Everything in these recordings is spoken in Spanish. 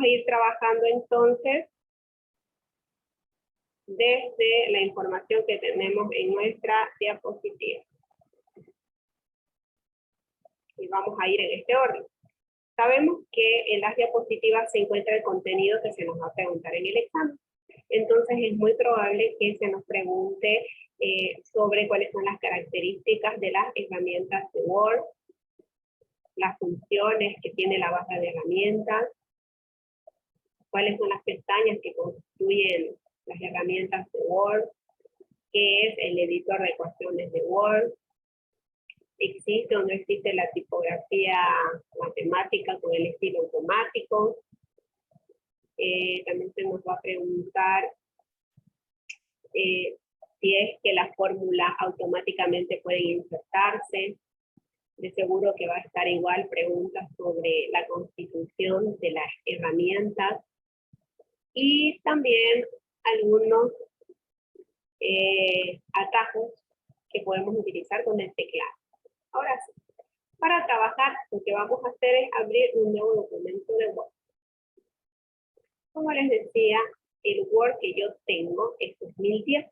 Vamos a ir trabajando entonces desde la información que tenemos en nuestra diapositiva. Y vamos a ir en este orden. Sabemos que en las diapositivas se encuentra el contenido que se nos va a preguntar en el examen. Entonces es muy probable que se nos pregunte sobre cuáles son las características de las herramientas de Word, las funciones que tiene la barra de herramientas, cuáles son las pestañas que constituyen las herramientas de Word, qué es el editor de ecuaciones de Word, existe o no existe la tipografía matemática con el estilo automático. También se nos va a preguntar si es que las fórmulas automáticamente pueden insertarse. De seguro que va a estar igual preguntas sobre la constitución de las herramientas. Y también algunos atajos que podemos utilizar con el teclado. Ahora sí, para trabajar lo que vamos a hacer es abrir un nuevo documento de Word. Como les decía, el Word que yo tengo es 2010.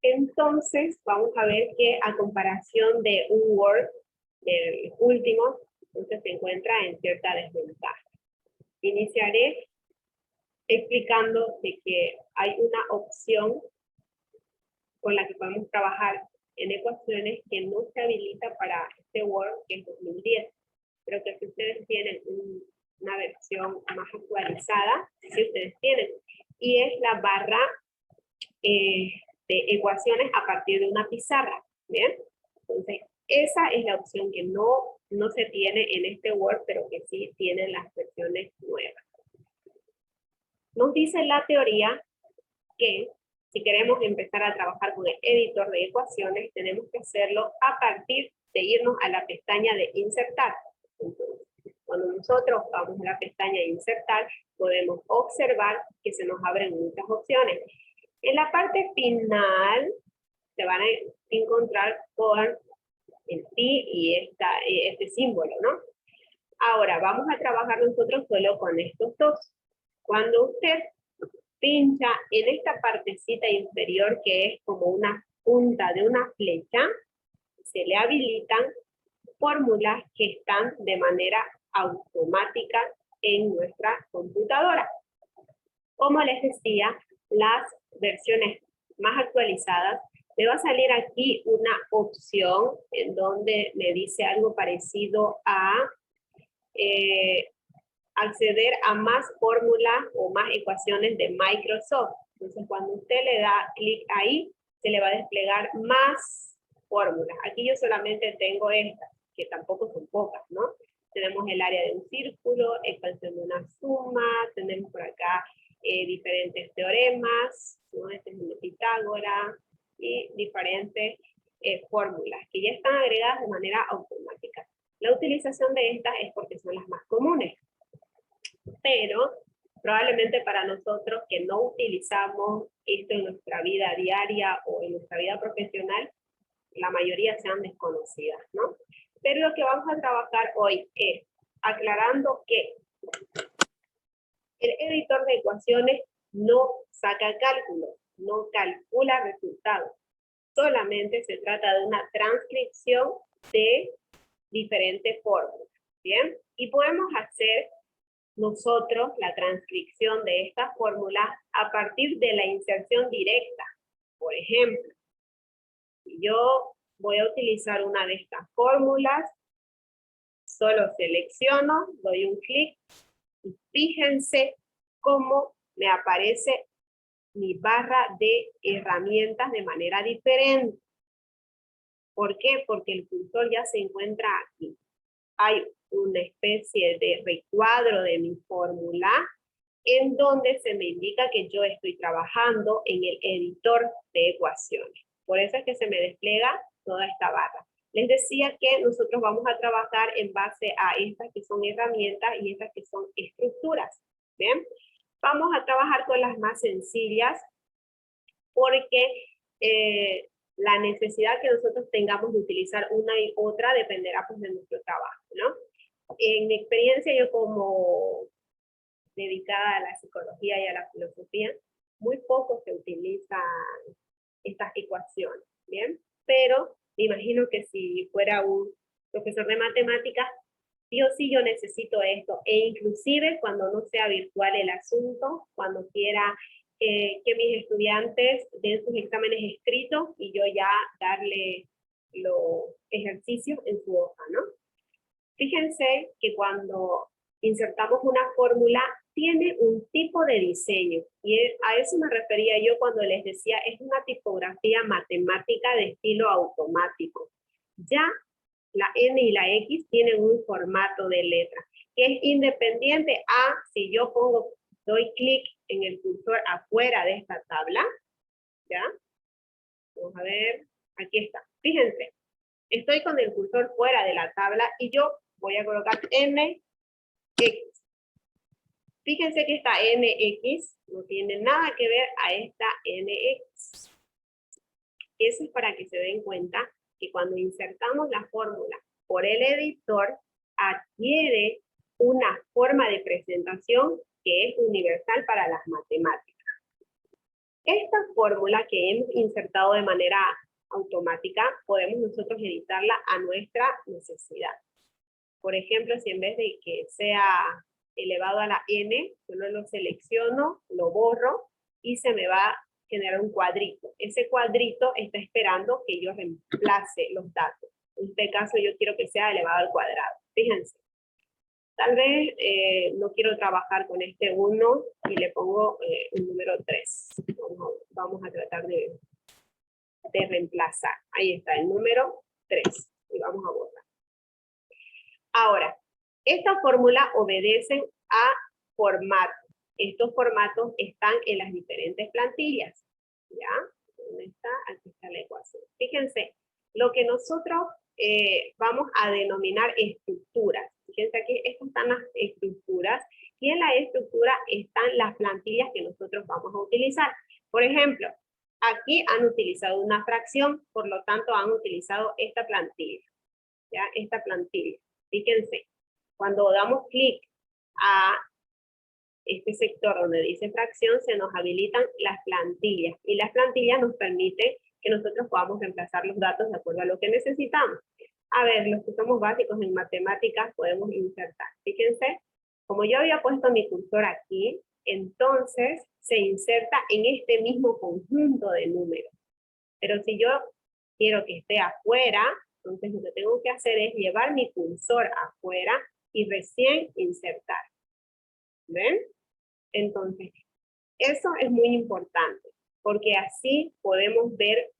Entonces, vamos a ver que a comparación de un Word, del último, entonces se encuentra en cierta desventaja. Iniciaré explicando de que hay una opción con la que podemos trabajar en ecuaciones que no se habilita para este Word que es 2010, pero que si ustedes tienen una versión más actualizada, si ustedes tienen, y es la barra de ecuaciones a partir de una pizarra, ¿bien? Entonces, esa es la opción que no se tiene en este Word, pero que sí tienen las versiones nuevas. Nos dice la teoría que si queremos empezar a trabajar con el editor de ecuaciones, tenemos que hacerlo a partir de irnos a la pestaña de insertar. Entonces, cuando nosotros vamos a la pestaña de insertar, podemos observar que se nos abren muchas opciones. En la parte final se van a encontrar con el pi y este símbolo, ¿no? Ahora, vamos a trabajar nosotros solo con estos dos. Cuando usted pincha en esta partecita inferior que es como una punta de una flecha, se le habilitan fórmulas que están de manera automática en nuestra computadora. Como les decía, las versiones más actualizadas, me va a salir aquí una opción en donde me dice algo parecido a acceder a más fórmulas o más ecuaciones de Microsoft. Entonces, cuando usted le da clic ahí, se le va a desplegar más fórmulas. Aquí yo solamente tengo estas, que tampoco son pocas, ¿no? Tenemos el área de un círculo, expansión de una suma, tenemos por acá diferentes teoremas, ¿no? Este es el de Pitágoras, y diferentes fórmulas que ya están agregadas de manera automática. La utilización de estas es porque son las más comunes. Pero probablemente para nosotros que no utilizamos esto en nuestra vida diaria o en nuestra vida profesional, la mayoría sean desconocidas, ¿no? Pero lo que vamos a trabajar hoy es aclarando que el editor de ecuaciones no saca cálculos, no calcula resultados. Solamente se trata de una transcripción de diferentes fórmulas, ¿bien? Y podemos hacer nosotros la transcripción de estas fórmulas a partir de la inserción directa. Por ejemplo, si yo voy a utilizar una de estas fórmulas, solo selecciono, doy un clic y fíjense cómo me aparece mi barra de herramientas de manera diferente. ¿Por qué? Porque el cursor ya se encuentra aquí. Hay una especie de recuadro de mi fórmula en donde se me indica que yo estoy trabajando en el editor de ecuaciones. Por eso es que se me despliega toda esta barra. Les decía que nosotros vamos a trabajar en base a estas que son herramientas y estas que son estructuras. ¿Bien? Vamos a trabajar con las más sencillas porque la necesidad que nosotros tengamos de utilizar una y otra dependerá pues de nuestro trabajo, ¿no? En mi experiencia, yo como dedicada a la psicología y a la filosofía, muy poco se utilizan estas ecuaciones, ¿bien? Pero me imagino que si fuera un profesor de matemáticas, sí o sí yo necesito esto, e inclusive cuando no sea virtual el asunto, cuando quiera que mis estudiantes den sus exámenes escritos y yo ya darle los ejercicios en su hoja, ¿no? Fíjense que cuando insertamos una fórmula, tiene un tipo de diseño, y a eso me refería yo cuando les decía, es una tipografía matemática de estilo automático. Ya la N y la X tienen un formato de letra, que es independiente a si yo doy clic en el cursor afuera de esta tabla, ¿ya? Vamos a ver, aquí está. Fíjense, estoy con el cursor fuera de la tabla y yo voy a colocar NX. Fíjense que esta NX no tiene nada que ver a esta NX. Eso es para que se den cuenta que cuando insertamos la fórmula por el editor, adquiere una forma de presentación que es universal para las matemáticas. Esta fórmula que hemos insertado de manera automática, podemos nosotros editarla a nuestra necesidad. Por ejemplo, si en vez de que sea elevado a la n, solo lo selecciono, lo borro y se me va a generar un cuadrito. Ese cuadrito está esperando que yo reemplace los datos. En este caso yo quiero que sea elevado al cuadrado. Fíjense. Tal vez no quiero trabajar con este 1 y le pongo un número 3. Vamos a tratar de reemplazar. Ahí está el número 3. Y vamos a borrar. Ahora, esta fórmula obedece a formatos. Estos formatos están en las diferentes plantillas. ¿Ya? ¿Dónde está? Aquí está la ecuación. Fíjense, lo que nosotros vamos a denominar estructuras. Fíjense aquí, estas están las estructuras, y en la estructura están las plantillas que nosotros vamos a utilizar. Por ejemplo, aquí han utilizado una fracción, por lo tanto han utilizado esta plantilla. ¿Ya? Esta plantilla. Fíjense, cuando damos clic a este sector donde dice fracción, se nos habilitan las plantillas, y las plantillas nos permiten que nosotros podamos reemplazar los datos de acuerdo a lo que necesitamos. A ver, los que somos básicos en matemáticas podemos insertar. Fíjense, como yo había puesto mi cursor aquí, entonces se inserta en este mismo conjunto de números. Pero si yo quiero que esté afuera, entonces lo que tengo que hacer es llevar mi cursor afuera y recién insertar. ¿Ven? Entonces, eso es muy importante, porque así podemos ver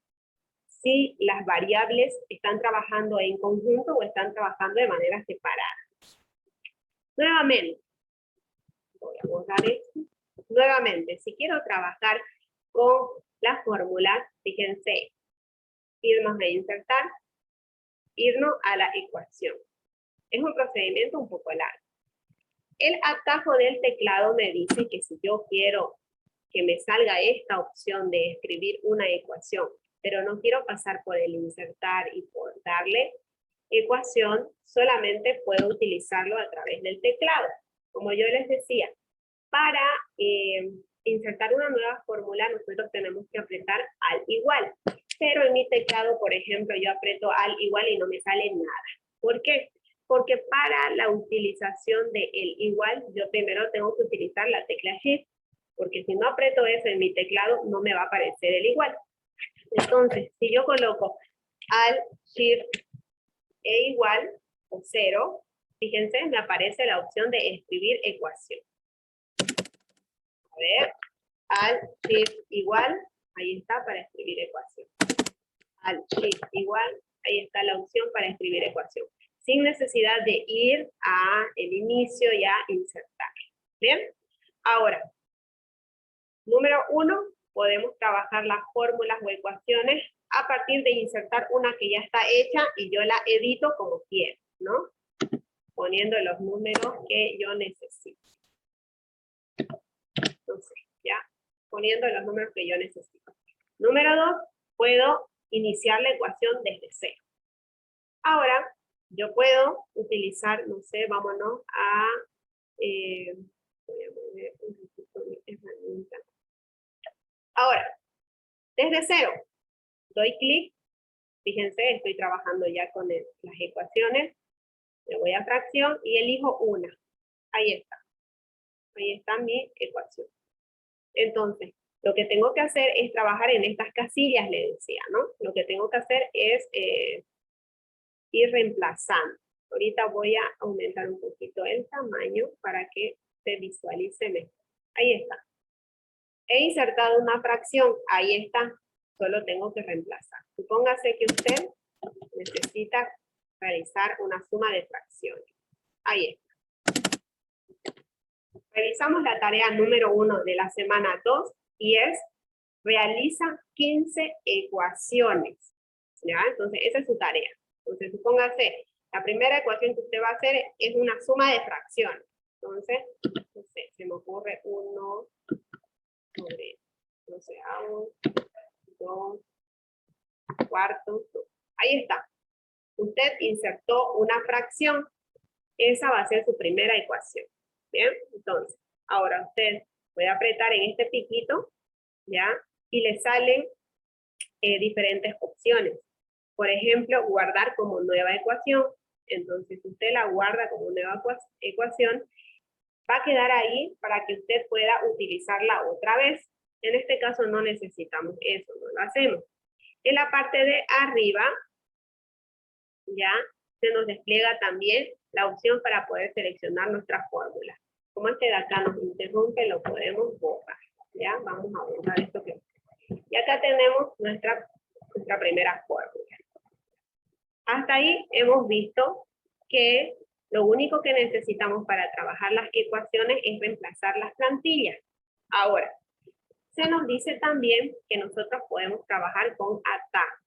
si las variables están trabajando en conjunto o están trabajando de manera separada. Nuevamente, voy a borrar esto. Nuevamente, si quiero trabajar con las fórmulas, fíjense, irnos a insertar, irnos a la ecuación. Es un procedimiento un poco largo. El atajo del teclado me dice que si yo quiero que me salga esta opción de escribir una ecuación, pero no quiero pasar por el insertar y por darle ecuación, solamente puedo utilizarlo a través del teclado. Como yo les decía, para insertar una nueva fórmula, nosotros tenemos que apretar al igual. Pero en mi teclado, por ejemplo, yo aprieto al igual y no me sale nada. ¿Por qué? Porque para la utilización de el igual, yo primero tengo que utilizar la tecla Shift, porque si no aprieto eso en mi teclado, no me va a aparecer el igual. Entonces, si yo coloco Alt, Shift e igual, o 0, fíjense, me aparece la opción de escribir ecuación. A ver, Alt, Shift igual, ahí está para escribir ecuación. Alt, Shift igual, ahí está la opción para escribir ecuación. Sin necesidad de ir a el inicio y a insertar. ¿Bien? Ahora, número 1, podemos trabajar las fórmulas o ecuaciones a partir de insertar una que ya está hecha y yo la edito como quiero, ¿no? Poniendo los números que yo necesito. Entonces, ya, poniendo los números que yo necesito. Número 2, puedo iniciar la ecuación desde 0. Ahora, yo puedo utilizar, no sé, vámonos a Voy a mover un poquito mi herramienta. Ahora, desde cero, doy clic. Fíjense, estoy trabajando ya con las ecuaciones. Le voy a fracción y elijo una. Ahí está. Ahí está mi ecuación. Entonces, lo que tengo que hacer es trabajar en estas casillas, le decía, ¿no? Lo que tengo que hacer es ir reemplazando. Ahorita voy a aumentar un poquito el tamaño para que se visualice mejor. Ahí está. He insertado una fracción. Ahí está. Solo tengo que reemplazar. Supóngase que usted necesita realizar una suma de fracciones. Ahí está. Realizamos la tarea número 1 de la semana 2 y es realiza 15 ecuaciones. ¿Ya? Entonces, esa es su tarea. Entonces, supóngase, la primera ecuación que usted va a hacer es una suma de fracciones. Entonces, no sé, se me ocurre 1 sobre 12avo, 2 cuartos. Ahí está. Usted insertó una fracción. Esa va a ser su primera ecuación. Bien, entonces, ahora usted puede apretar en este piquito, ¿ya? Y le salen diferentes opciones. Por ejemplo, guardar como nueva ecuación. Entonces, si usted la guarda como nueva ecuación, va a quedar ahí para que usted pueda utilizarla otra vez. En este caso no necesitamos eso, no lo hacemos. En la parte de arriba, ya, se nos despliega también la opción para poder seleccionar nuestras fórmulas. Como este de acá nos interrumpe, lo podemos borrar. Ya, vamos a borrar esto que... Y acá tenemos nuestra primera fórmula. Hasta ahí hemos visto que lo único que necesitamos para trabajar las ecuaciones es reemplazar las plantillas. Ahora, se nos dice también que nosotros podemos trabajar con atajos.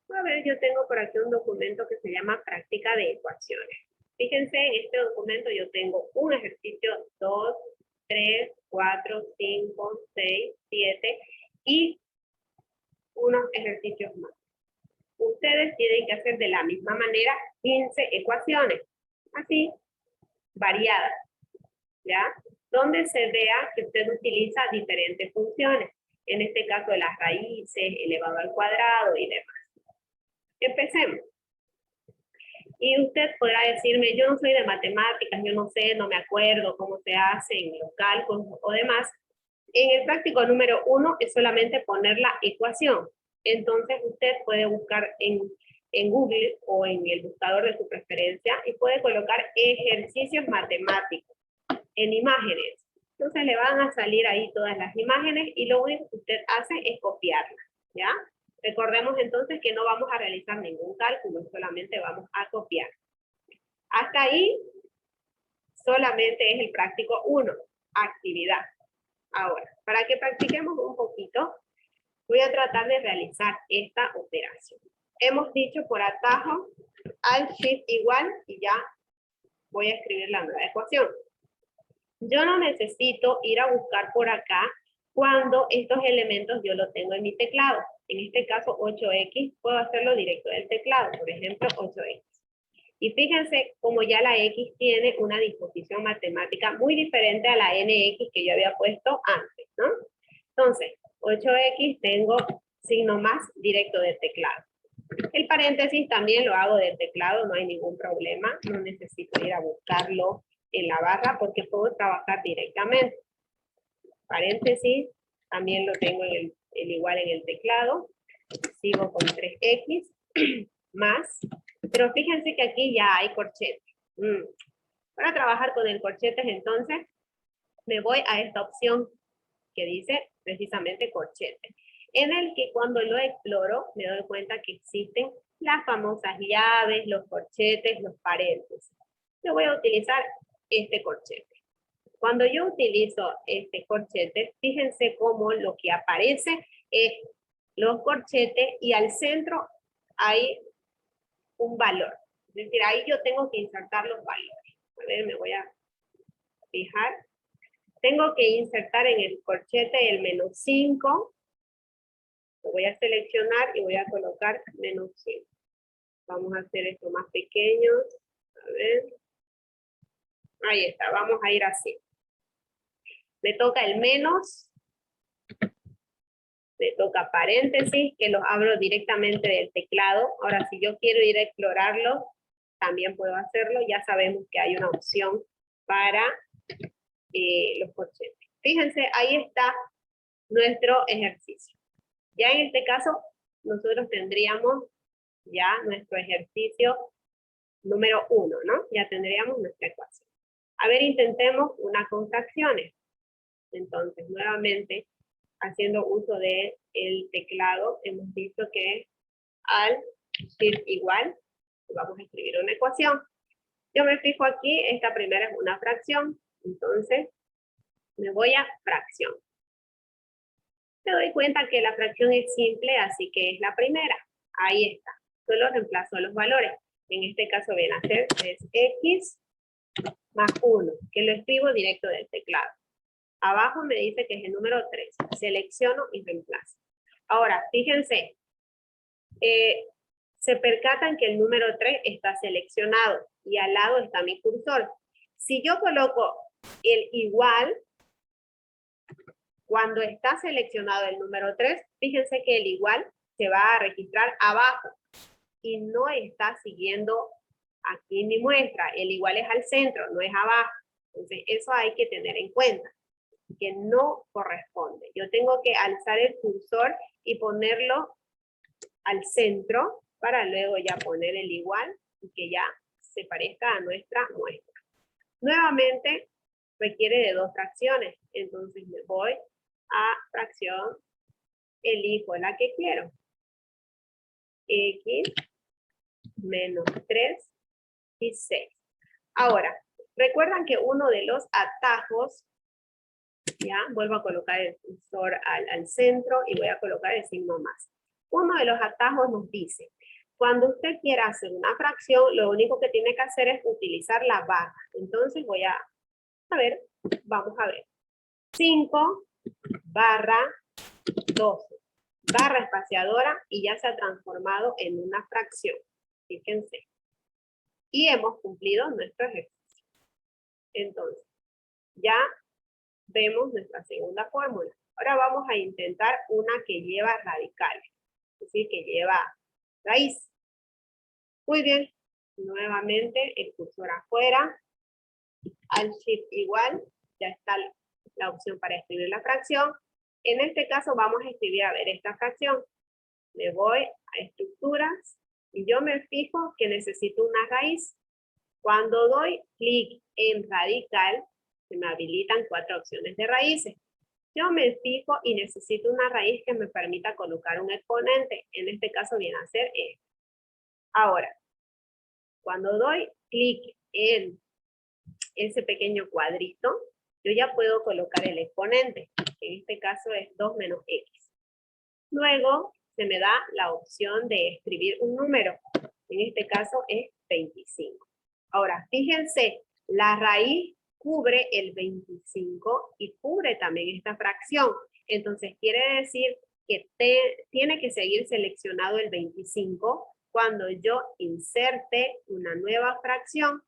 A ver, yo tengo por aquí un documento que se llama práctica de ecuaciones. Fíjense, en este documento yo tengo un ejercicio 2, 3, 4, 5, 6, 7 y unos ejercicios más. Ustedes tienen que hacer de la misma manera 15 ecuaciones, así, variadas, ¿ya? Donde se vea que usted utiliza diferentes funciones, en este caso las raíces, elevado al cuadrado y demás. Empecemos. Y usted podrá decirme, yo no soy de matemáticas, yo no sé, no me acuerdo cómo se hacen los cálculos o demás. En el práctico número 1 es solamente poner la ecuación. Entonces usted puede buscar en Google o en el buscador de su preferencia y puede colocar ejercicios matemáticos en imágenes. Entonces le van a salir ahí todas las imágenes y lo único que usted hace es copiarlas, ¿ya? Recordemos entonces que no vamos a realizar ningún cálculo, solamente vamos a copiar. Hasta ahí solamente es el práctico 1, actividad. Ahora, para que practiquemos un poquito, voy a tratar de realizar esta operación. Hemos dicho por atajo, Alt Shift igual, y ya voy a escribir la nueva ecuación. Yo no necesito ir a buscar por acá cuando estos elementos yo los tengo en mi teclado. En este caso 8x, puedo hacerlo directo del teclado, por ejemplo 8x. Y fíjense como ya la x tiene una disposición matemática muy diferente a la nx que yo había puesto antes, ¿no? Entonces, 8x tengo signo más directo del teclado. El paréntesis también lo hago del teclado, no hay ningún problema, no necesito ir a buscarlo en la barra porque puedo trabajar directamente. Paréntesis, también lo tengo en el igual en el teclado, sigo con 3x más, pero fíjense que aquí ya hay corchetes. Para trabajar con el corchetes entonces me voy a esta opción que dice precisamente corchetes, en el que cuando lo exploro me doy cuenta que existen las famosas llaves, los corchetes, los paréntesis. Yo voy a utilizar este corchete. Cuando yo utilizo este corchete, fíjense cómo lo que aparece es los corchetes y al centro hay un valor. Es decir, ahí yo tengo que insertar los valores. A ver, me voy a fijar. Tengo que insertar en el corchete el -5. Lo voy a seleccionar y voy a colocar -5. Vamos a hacer esto más pequeño. A ver. Ahí está, vamos a ir así. Me toca el menos, me toca paréntesis, que los abro directamente del teclado. Ahora, si yo quiero ir a explorarlo, también puedo hacerlo. Ya sabemos que hay una opción para los corchetes. Fíjense, ahí está nuestro ejercicio. Ya en este caso, nosotros tendríamos ya nuestro ejercicio número 1, ¿no? Ya tendríamos nuestra ecuación. A ver, intentemos unas contracciones. Entonces, nuevamente, haciendo uso del teclado, hemos visto que al shift igual, vamos a escribir una ecuación. Yo me fijo aquí, esta primera es una fracción, entonces me voy a fracción. Me doy cuenta que la fracción es simple, así que es la primera. Ahí está. Solo reemplazo los valores. En este caso viene a ser 3x más 1, que lo escribo directo del teclado. Abajo me dice que es el número 3. Selecciono y reemplazo. Ahora, fíjense, se percatan que el número 3 está seleccionado y al lado está mi cursor. Si yo coloco el igual, cuando está seleccionado el número 3, fíjense que el igual se va a registrar abajo y no está siguiendo aquí mi muestra. El igual es al centro, no es abajo. Entonces, eso hay que tener en cuenta, que no corresponde. Yo tengo que alzar el cursor y ponerlo al centro para luego ya poner el igual y que ya se parezca a nuestra muestra. Nuevamente, requiere de 2 fracciones. Entonces, me voy a fracción, elijo la que quiero. X menos 3 y 6. Ahora, recuerdan que uno de los atajos, ya, vuelvo a colocar el cursor al centro y voy a colocar el signo más. Uno de los atajos nos dice, cuando usted quiera hacer una fracción, lo único que tiene que hacer es utilizar la barra. Entonces voy a ver, vamos a ver. 5 barra 12. Barra espaciadora y ya se ha transformado en una fracción. Fíjense. Y hemos cumplido nuestro ejercicio. Entonces, ya vemos nuestra segunda fórmula. Ahora vamos a intentar una que lleva radicales. Es decir, que lleva raíz. Muy bien. Nuevamente el cursor afuera. Al shift igual. Ya está la opción para escribir la fracción. En este caso vamos a escribir, a ver, esta fracción. Me voy a estructuras y yo me fijo que necesito una raíz. Cuando doy clic en radical, se me habilitan 4 opciones de raíces. Yo me fijo y necesito una raíz que me permita colocar un exponente. En este caso viene a ser este. Ahora, cuando doy clic en ese pequeño cuadrito, yo ya puedo colocar el exponente. En este caso es 2 menos x. Luego se me da la opción de escribir un número. En este caso es 25. Ahora, fíjense, la raíz cubre el 25 y cubre también esta fracción. Entonces, quiere decir que tiene que seguir seleccionado el 25 cuando yo inserte una nueva fracción.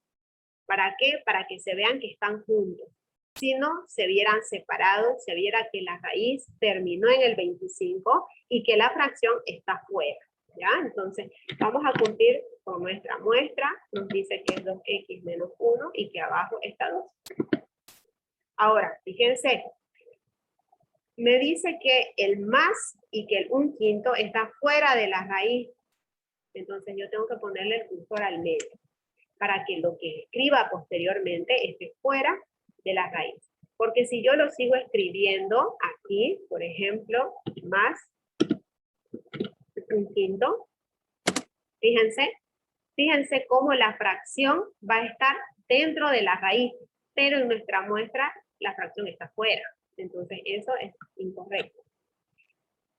¿Para qué? Para que se vean que están juntos. Si no, se vieran separados, se viera que la raíz terminó en el 25 y que la fracción está fuera. ¿Ya? Entonces, vamos a cumplir con nuestra muestra. Nos dice que es 2x menos 1 y que abajo está 2. Ahora, fíjense. Me dice que el más y que el 1/5 está fuera de la raíz. Entonces, yo tengo que ponerle el cursor al medio para que lo que escriba posteriormente esté fuera de la raíz. Porque si yo lo sigo escribiendo aquí, por ejemplo, más 1/5, fíjense cómo la fracción va a estar dentro de la raíz, pero en nuestra muestra la fracción está fuera. Entonces eso es incorrecto.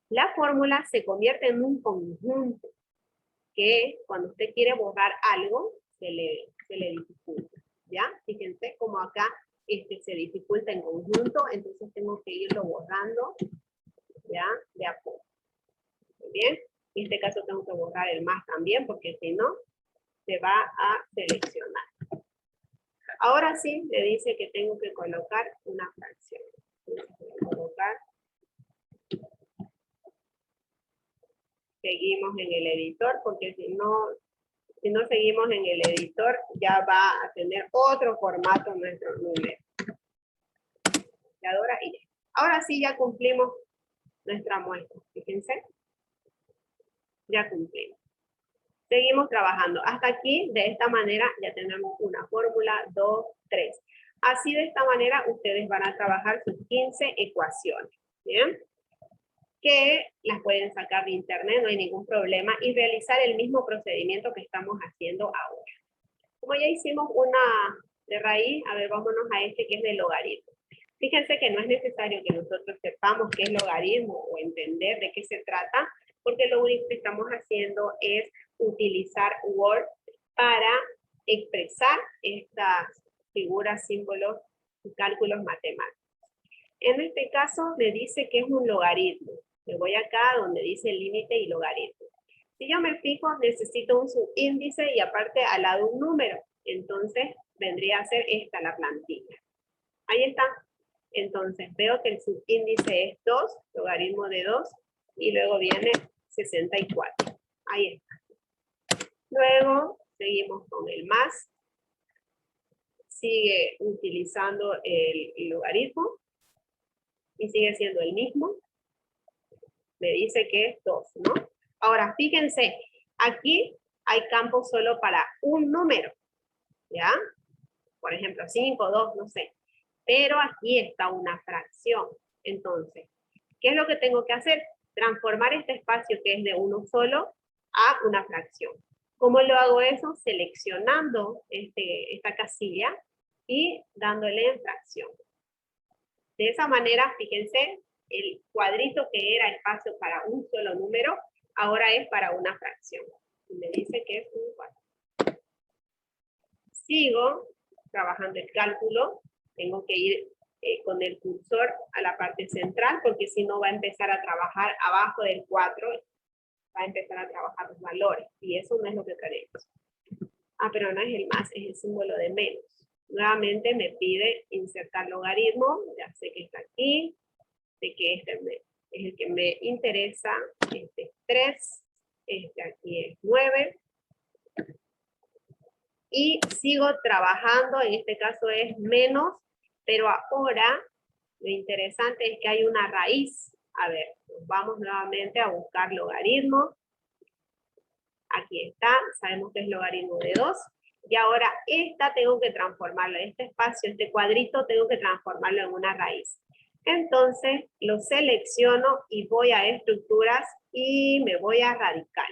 La fórmula se convierte en un conjunto que cuando usted quiere borrar algo, se le dificulta. ¿Ya? Fíjense cómo acá se dificulta en conjunto, entonces tengo que irlo borrando, ¿ya? De a poco. Muy bien. En este caso tengo que borrar el más también, porque si no, se va a seleccionar. Ahora sí, le dice que tengo que colocar una fracción. Voy a colocar. Seguimos en el editor, porque si no seguimos en el editor, ya va a tener otro formato nuestro número. Y ahora sí ya cumplimos nuestra muestra. Fíjense. Ya cumplimos. Seguimos trabajando. Hasta aquí, de esta manera, ya tenemos una fórmula, 2, 3. Así de esta manera, ustedes van a trabajar sus 15 ecuaciones. ¿Bien? Que las pueden sacar de internet, no hay ningún problema, y realizar el mismo procedimiento que estamos haciendo ahora. Como ya hicimos una de raíz, a ver, vámonos a este que es de logaritmo. Fíjense que no es necesario que nosotros sepamos qué es logaritmo o entender de qué se trata, porque lo único que estamos haciendo es utilizar Word para expresar estas figuras, símbolos y cálculos matemáticos. En este caso me dice que es un logaritmo. Me voy acá donde dice límite y logaritmo. Si yo me fijo, necesito un subíndice y aparte al lado un número. Entonces vendría a ser esta la plantilla. Ahí está. Entonces veo que el subíndice es 2, logaritmo de 2, y luego viene 64. Ahí está. Luego seguimos con el más. Sigue utilizando el logaritmo y sigue siendo el mismo. Me dice que es 2, ¿no? Ahora, fíjense, aquí hay campo solo para un número, ¿ya? Por ejemplo, 5, 2, no sé. Pero aquí está una fracción. Entonces, ¿qué es lo que tengo que hacer? Transformar este espacio que es de uno solo a una fracción. ¿Cómo lo hago eso? Seleccionando esta casilla y dándole en fracción. De esa manera, fíjense, el cuadrito que era espacio para un solo número, ahora es para una fracción. Y me dice que es un 4. Sigo trabajando el cálculo. Tengo que ir con el cursor a la parte central, porque si no va a empezar a trabajar abajo del 4, va a empezar a trabajar los valores. Y eso no es lo que queremos. Ah, pero no es el más, es el símbolo de menos. Nuevamente me pide insertar logaritmo, ya sé que está aquí, sé que este es el que me interesa, este es 3, este aquí es 9, y sigo trabajando, en este caso es menos, pero ahora lo interesante es que hay una raíz. A ver, vamos nuevamente a buscar logaritmo. Aquí está, sabemos que es logaritmo de 2. Y ahora esta tengo que transformarlo, este espacio, este cuadrito, tengo que transformarlo en una raíz. Entonces lo selecciono y voy a estructuras y me voy a radical.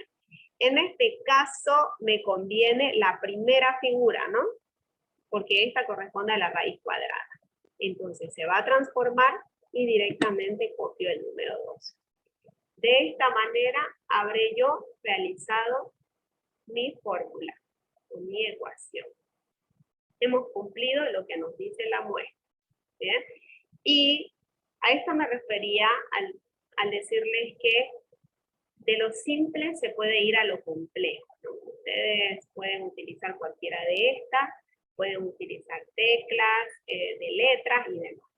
En este caso me conviene la primera figura, ¿no? Porque esta corresponde a la raíz cuadrada. Entonces se va a transformar y directamente copio el número 2. De esta manera habré yo realizado mi fórmula, o mi ecuación. Hemos cumplido lo que nos dice la muestra. ¿Bien? Y a esto me refería al decirles que de lo simple se puede ir a lo complejo, ¿no? Ustedes pueden utilizar cualquiera de estas, pueden utilizar teclas, de letras y demás.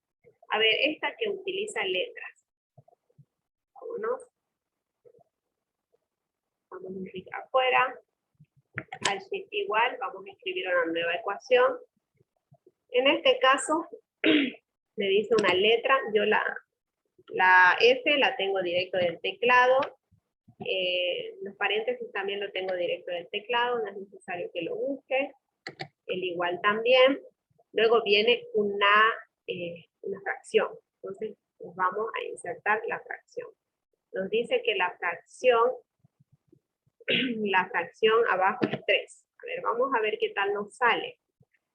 A ver, esta que utiliza letras. Vámonos. Vamos a clic afuera. Al shift igual, vamos a escribir una nueva ecuación. En este caso, me dice una letra, yo la F la tengo directo del teclado, los paréntesis también lo tengo directo del teclado, no es necesario que lo busque, el igual también. Luego viene una fracción, entonces pues vamos a insertar la fracción. Nos dice que la fracción abajo es 3. A ver, vamos a ver qué tal nos sale.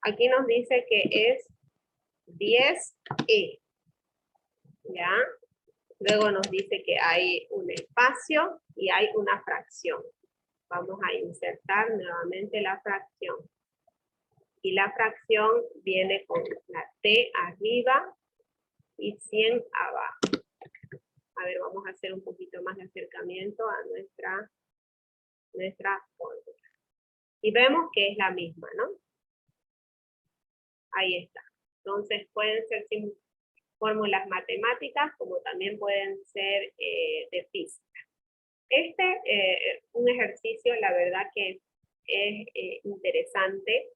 Aquí nos dice que es 10e. ¿Ya? Luego nos dice que hay un espacio y hay una fracción. Vamos a insertar nuevamente la fracción. Y la fracción viene con la t arriba y 100 abajo. A ver, vamos a hacer un poquito más de acercamiento a nuestra fórmula. Y vemos que es la misma, ¿no? Ahí está. Entonces pueden ser fórmulas matemáticas, como también pueden ser de física. Un ejercicio, la verdad que es interesante,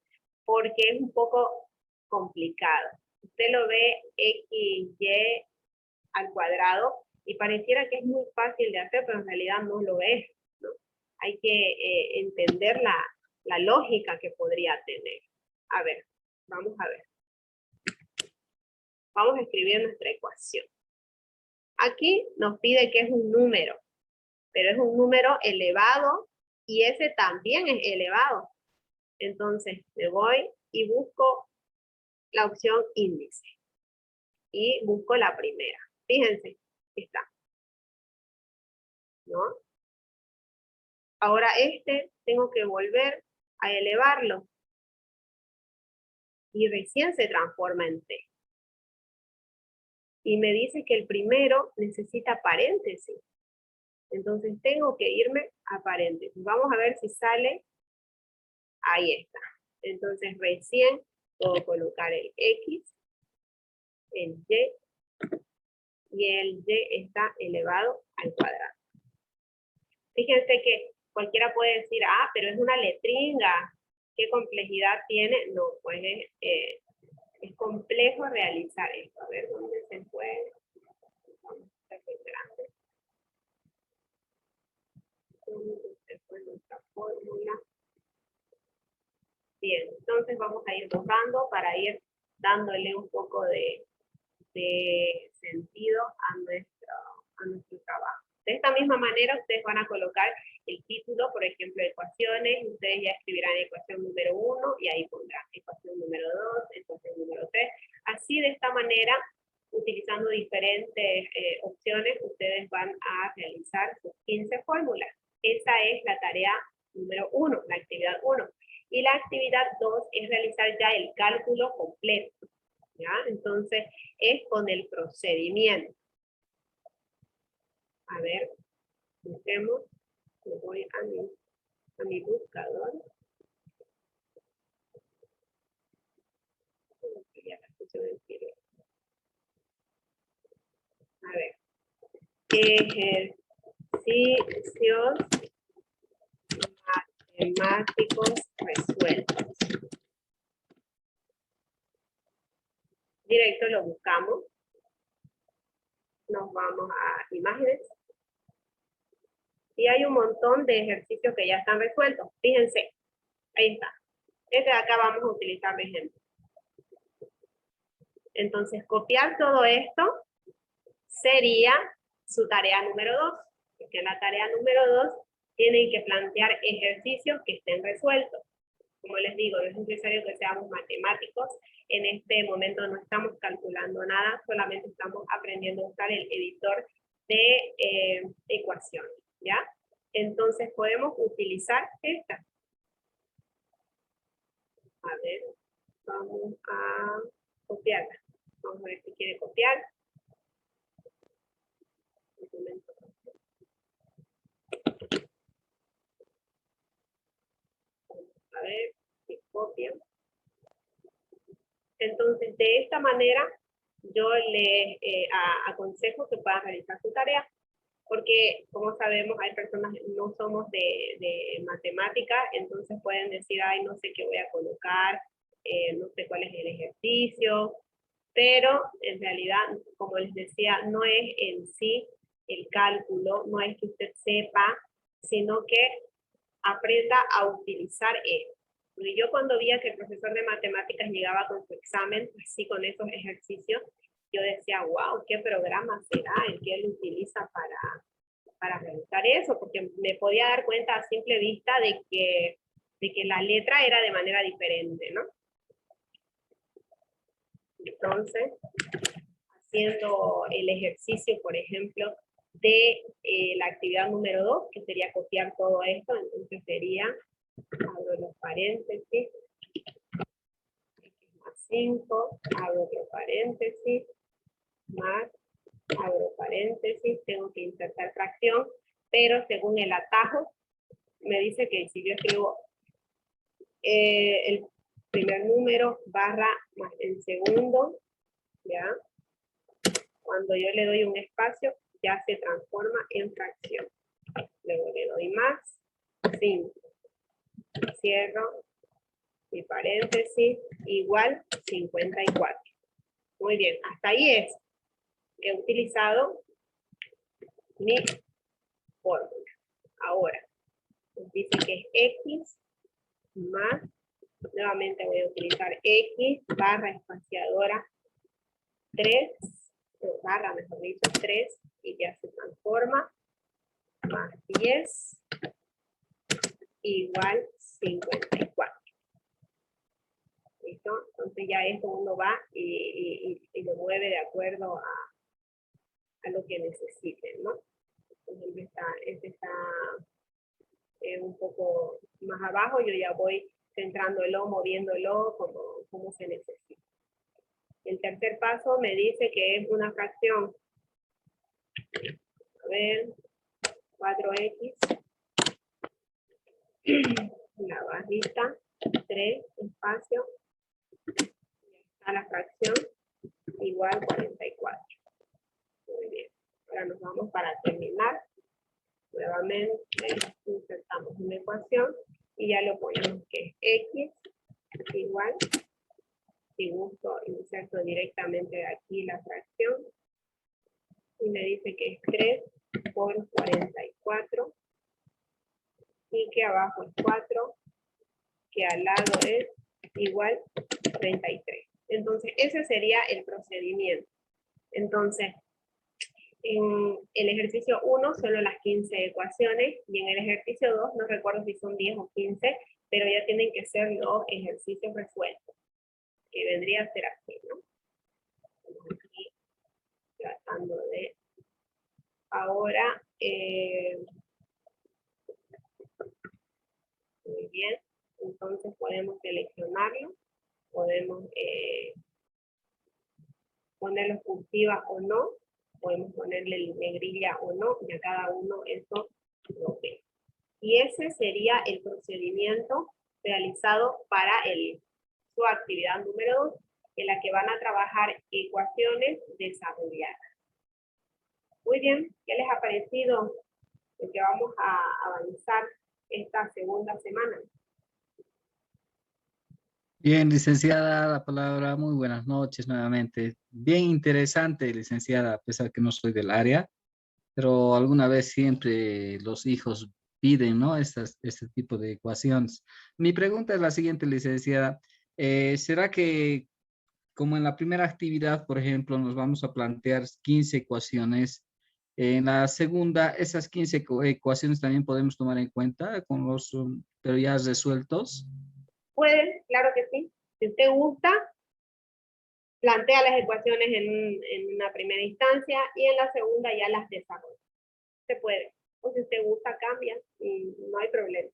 porque es un poco complicado. Usted lo ve x, y al cuadrado, y pareciera que es muy fácil de hacer, pero en realidad no lo es, ¿no? Hay que entender la lógica que podría tener. A ver, vamos a ver. Vamos a escribir nuestra ecuación. Aquí nos pide que es un número, pero es un número elevado, y ese también es elevado. Entonces, me voy y busco la opción índice. Y busco la primera. Fíjense, está. ¿No? Ahora tengo que volver a elevarlo. Y recién se transforma en t. Y me dice que el primero necesita paréntesis. Entonces tengo que irme a paréntesis. Vamos a ver si sale. Ahí está. Entonces recién puedo colocar el x, el y el y está elevado al cuadrado. Fíjense que cualquiera puede decir, pero es una letringa, ¿qué complejidad tiene? No, pues es complejo realizar esto. A ver dónde se puede. Vamos a hacer grande. ¿Dónde se fue nuestra fórmula? Bien, entonces vamos a ir borrando para ir dándole un poco de sentido a nuestro trabajo. De esta misma manera, ustedes van a colocar el título, por ejemplo, ecuaciones, y ustedes ya escribirán ecuación número 1, y ahí pondrán ecuación número 2, ecuación número 3. Así, de esta manera, utilizando diferentes opciones, ustedes van a realizar sus 15 fórmulas. Esa es la tarea número 1, la actividad 1. Y la actividad 2 es realizar ya el cálculo completo. ¿Ya? Entonces, es con el procedimiento. A ver, busquemos. Me voy a mi buscador. A ver. Ejercicios matemáticos resueltos. Directo lo buscamos. Nos vamos a imágenes. Y hay un montón de ejercicios que ya están resueltos. Fíjense, ahí está. Este de acá vamos a utilizar de ejemplo. Entonces, copiar todo esto sería su tarea número 2. Porque en la tarea número 2 tienen que plantear ejercicios que estén resueltos. Como les digo, no es necesario que seamos matemáticos. En este momento no estamos calculando nada, solamente estamos aprendiendo a usar el editor de ecuaciones, ¿ya? Entonces podemos utilizar esta. A ver, vamos a copiarla. Vamos a ver si quiere copiar. Un momento. A ver si copia. Entonces, de esta manera, yo les aconsejo que puedan realizar su tarea, porque, como sabemos, hay personas que no somos de matemática, entonces pueden decir, ay, no sé qué voy a colocar, no sé cuál es el ejercicio, pero en realidad, como les decía, no es en sí el cálculo, no es que usted sepa, sino que aprenda a utilizar esto. Porque yo cuando veía que el profesor de matemáticas llegaba con su examen, así con esos ejercicios, yo decía, wow, ¿qué programa será el que él utiliza para realizar eso? Porque me podía dar cuenta a simple vista de que la letra era de manera diferente, ¿no? Entonces, haciendo el ejercicio, por ejemplo, de la actividad número 2, que sería copiar todo esto, entonces sería, abro los paréntesis, más 5, abro otro paréntesis, más, abro paréntesis, tengo que insertar fracción, pero según el atajo, me dice que si yo escribo el primer número barra más el segundo, ¿ya? Cuando yo le doy un espacio, ya se transforma en fracción. Luego le doy más, 5. Cierro mi paréntesis, igual 54. Muy bien, hasta ahí es. He utilizado mi fórmula. Ahora, dice que es X más, nuevamente voy a utilizar X barra espaciadora 3, barra mejor dicho 3, y ya se transforma, más 10, igual 54. ¿Listo? Entonces ya esto uno va y lo mueve de acuerdo a lo que necesiten, ¿no? Entonces este está un poco más abajo, yo ya voy centrándolo, moviéndolo como se necesita. El tercer paso me dice que es una fracción. A ver, 4x, la barrita, 3, espacio, a la fracción, igual 44. Muy bien, ahora nos vamos para terminar. Nuevamente insertamos una ecuación y ya lo ponemos que es x igual, si gusto inserto directamente de aquí la fracción, y me dice que es 3 por 44, y que abajo es 4, que al lado es igual 33. Entonces ese sería el procedimiento. Entonces, en el ejercicio 1 solo las 15 ecuaciones, y en el ejercicio 2 no recuerdo si son 10 o 15, pero ya tienen que ser los ejercicios resueltos, que vendría a ser así, ¿no? Estamos aquí tratando de... Ahora, muy bien, entonces podemos seleccionarlo, podemos ponerlo cursiva o no, podemos ponerle negrilla o no, y a cada uno eso lo ve. Y ese sería el procedimiento realizado para su actividad número 2, en la que van a trabajar ecuaciones desarrolladas. Muy bien, ¿qué les ha parecido lo que vamos a avanzar esta segunda semana? Bien, licenciada, la palabra, muy buenas noches nuevamente. Bien interesante, licenciada, a pesar que no soy del área, pero alguna vez siempre los hijos piden, ¿no? Este tipo de ecuaciones. Mi pregunta es la siguiente, licenciada. ¿Será que como en la primera actividad, por ejemplo, nos vamos a plantear 15 ecuaciones? En la segunda, esas 15 ecuaciones también podemos tomar en cuenta con los, pero ya resueltos. Pueden, claro que sí. Si usted gusta, plantea las ecuaciones en una primera instancia y en la segunda ya las desarrolla. Se puede. O si usted gusta, cambia y no hay problema.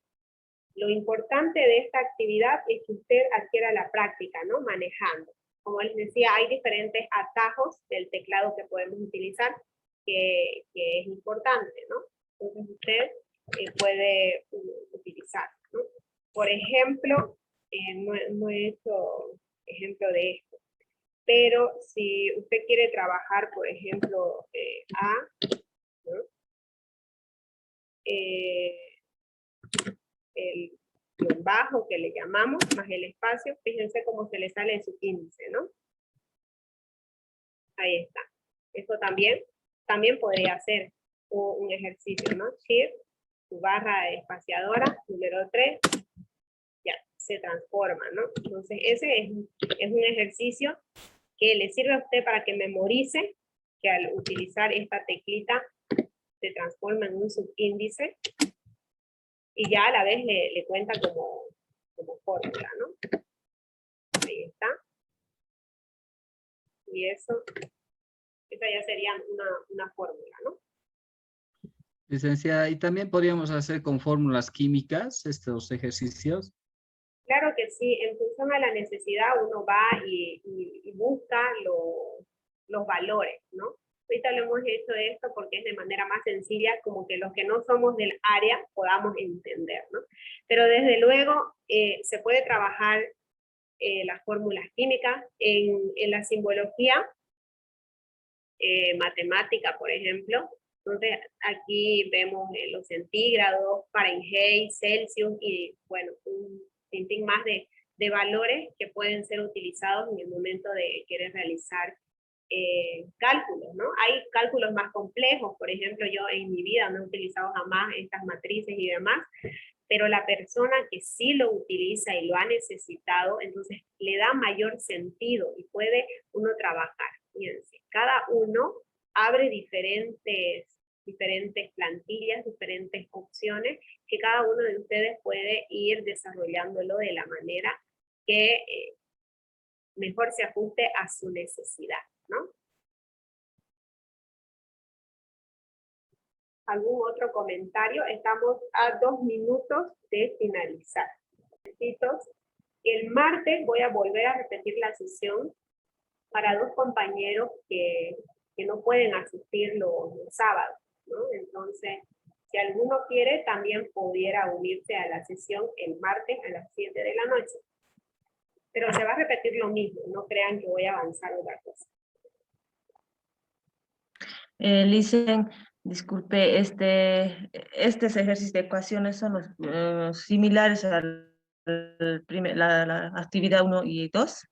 Lo importante de esta actividad es que usted adquiera la práctica, ¿no? Manejando. Como les decía, hay diferentes atajos del teclado que podemos utilizar que es importante, ¿no? Entonces usted puede utilizar, ¿no? Por ejemplo, no he hecho ejemplo de esto, pero si usted quiere trabajar, por ejemplo, A, ¿no? El guión bajo que le llamamos, más el espacio, fíjense cómo se le sale en su índice, ¿no? Ahí está. Eso también podría ser un ejercicio, ¿no? Shift, su barra espaciadora, número 3, ya, se transforma, ¿no? Entonces ese es un ejercicio que le sirve a usted para que memorice que al utilizar esta teclita se transforma en un subíndice y ya a la vez le cuenta como fórmula, ¿no? Ahí está. Y esa ya sería una fórmula, ¿no? Licenciada, y también podríamos hacer con fórmulas químicas estos ejercicios. Claro que sí, en función a la necesidad uno va y busca los valores, ¿no? Ahorita lo hemos hecho esto porque es de manera más sencilla, como que los que no somos del área podamos entender, ¿no? Pero desde luego se puede trabajar las fórmulas químicas en la simbología. matemática, por ejemplo. Entonces, aquí vemos los centígrados, Fahrenheit, Celsius y, bueno, un sinfín más de valores que pueden ser utilizados en el momento de querer realizar cálculos, ¿no? Hay cálculos más complejos, por ejemplo, yo en mi vida no he utilizado jamás estas matrices y demás, pero la persona que sí lo utiliza y lo ha necesitado, entonces le da mayor sentido y puede uno trabajar. Fíjense, cada uno abre diferentes plantillas, diferentes opciones, que cada uno de ustedes puede ir desarrollándolo de la manera que mejor se ajuste a su necesidad, ¿no? ¿Algún otro comentario? Estamos a 2 minutos de finalizar. El martes voy a volver a repetir la sesión para 2 compañeros que no pueden asistir los sábados, ¿no? Entonces, si alguno quiere, también pudiera unirse a la sesión el martes a las 7 de la noche. Pero se va a repetir lo mismo, no crean que voy a avanzar otra cosa. Licen, disculpe, estos ejercicios de ecuaciones son los similares a la actividad 1 y 2.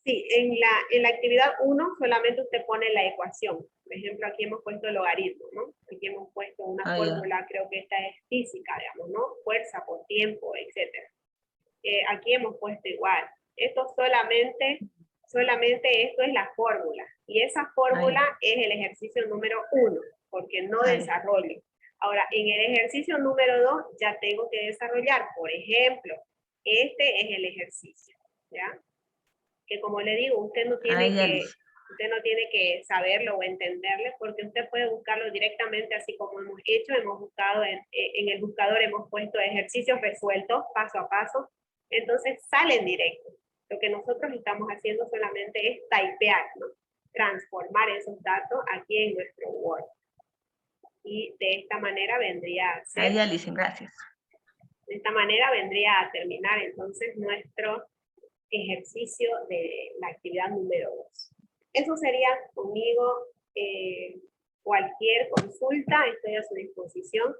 Sí, en la actividad 1 solamente usted pone la ecuación. Por ejemplo, aquí hemos puesto el logaritmo, ¿no? Aquí hemos puesto una fórmula, creo que esta es física, digamos, ¿no? Fuerza por tiempo, etc. Aquí hemos puesto igual. Esto solamente esto es la fórmula. Y esa fórmula es el ejercicio número 1, porque no desarrollo. Ahora, en el ejercicio número 2 ya tengo que desarrollar, por ejemplo, este es el ejercicio, ¿ya? Que como le digo, usted no tiene que saberlo o entenderlo, porque usted puede buscarlo directamente así como hemos hecho. Hemos buscado en el buscador, hemos puesto ejercicios resueltos paso a paso, entonces salen directo. Lo que nosotros estamos haciendo solamente es typear, ¿no? Transformar esos datos aquí en nuestro Word. Y de esta manera vendría a ser... Ya, Licen, gracias. De esta manera vendría a terminar entonces nuestro ejercicio de la actividad número 2. Eso sería conmigo. Cualquier consulta, estoy a su disposición.